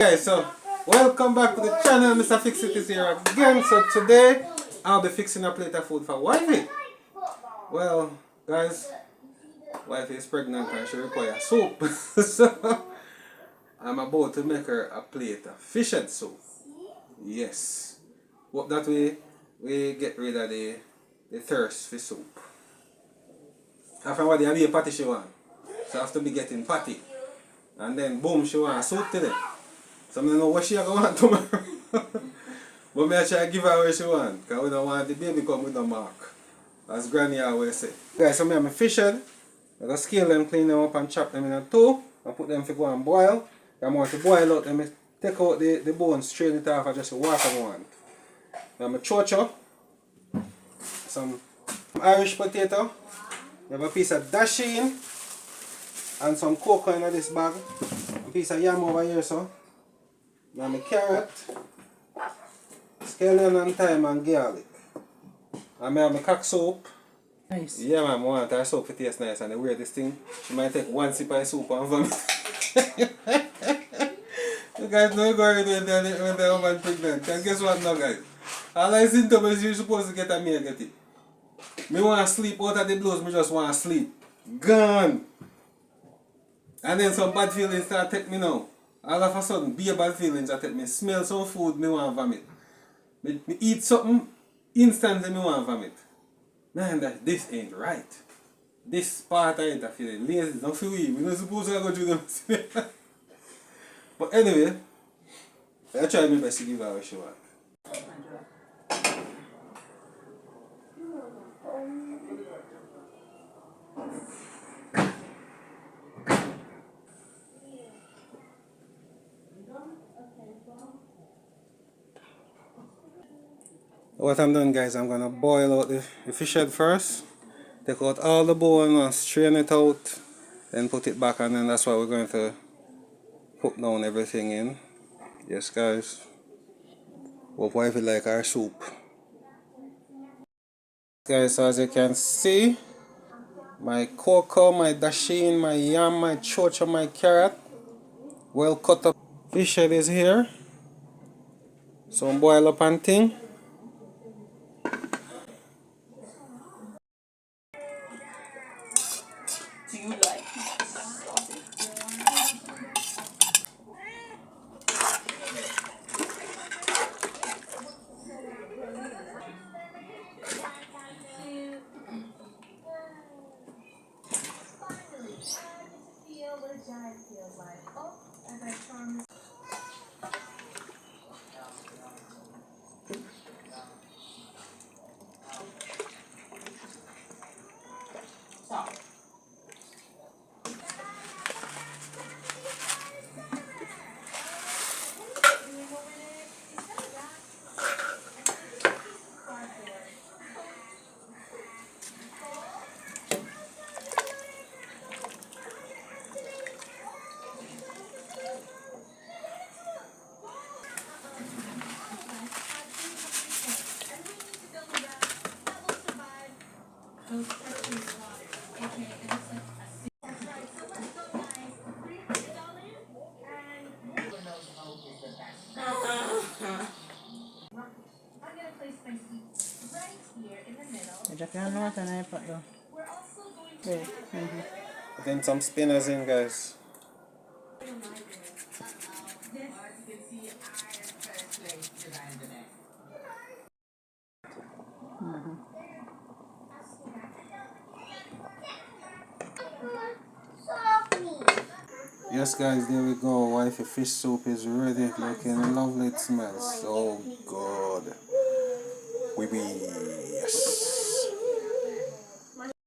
Guys, so welcome back to the channel. Mr. Fix It is here again. So today I'll be fixing a plate of food for wifey. Well, guys, wifey is pregnant and she requires soup. So I'm about to make her a plate of fish head soup. Yes. Hope that we get rid of the thirst for soup. After what the patty she want. So I have to be getting patty. And then boom, she want soup today. So I don't know what she going to want tomorrow. But I try to give her what she want. Because we don't want the baby come with no mark. As Granny always say. Guys, so I have my fish head. I'm going to scale them, clean them up and chop them in two. And put them to go and boil. I'm going to boil out them. Take out the bones, strain it off and just water I want. Now my chocho. Some Irish potato. I have a piece of dasheen. And some cocoa in this bag. A piece of yam over here, so. Now my carrot, scallion and thyme and garlic. And I have my cock soup. Nice. Yeah man, I want her soup to taste nice and the weirdest thing, she might take one sip of soup and vomit. You guys know going when the woman pregnant. And guess what now guys? All I symptoms you're supposed to get a me get it. Me want to sleep out of the blues, me just want to sleep. Gone! And then some bad feelings start take me now. All of a sudden, be a bad feelings that me smell some food, me want to vomit. Me eat something, instantly me want to vomit. Man, this ain't right. This part I ain't feeling lazy, don't feel weak. We're not supposed to go through them. But anyway, I try my best to give her what she wants. What I'm doing guys, I'm gonna boil out the fish head first. Take out all the bone and strain it out. Then put it back and then that's why we're going to put down everything in. Yes guys. Hope wifey like our soup. Guys, so as you can see, my cocoa, my dasheen, my yam, my chocha, my carrot. Well cut up fish head is here. Some boil up and thing. Do you like Then some spinners in guys. Yes guys, there we go. Wifey fish soup is ready. Looking lovely, it smells so good. Yes.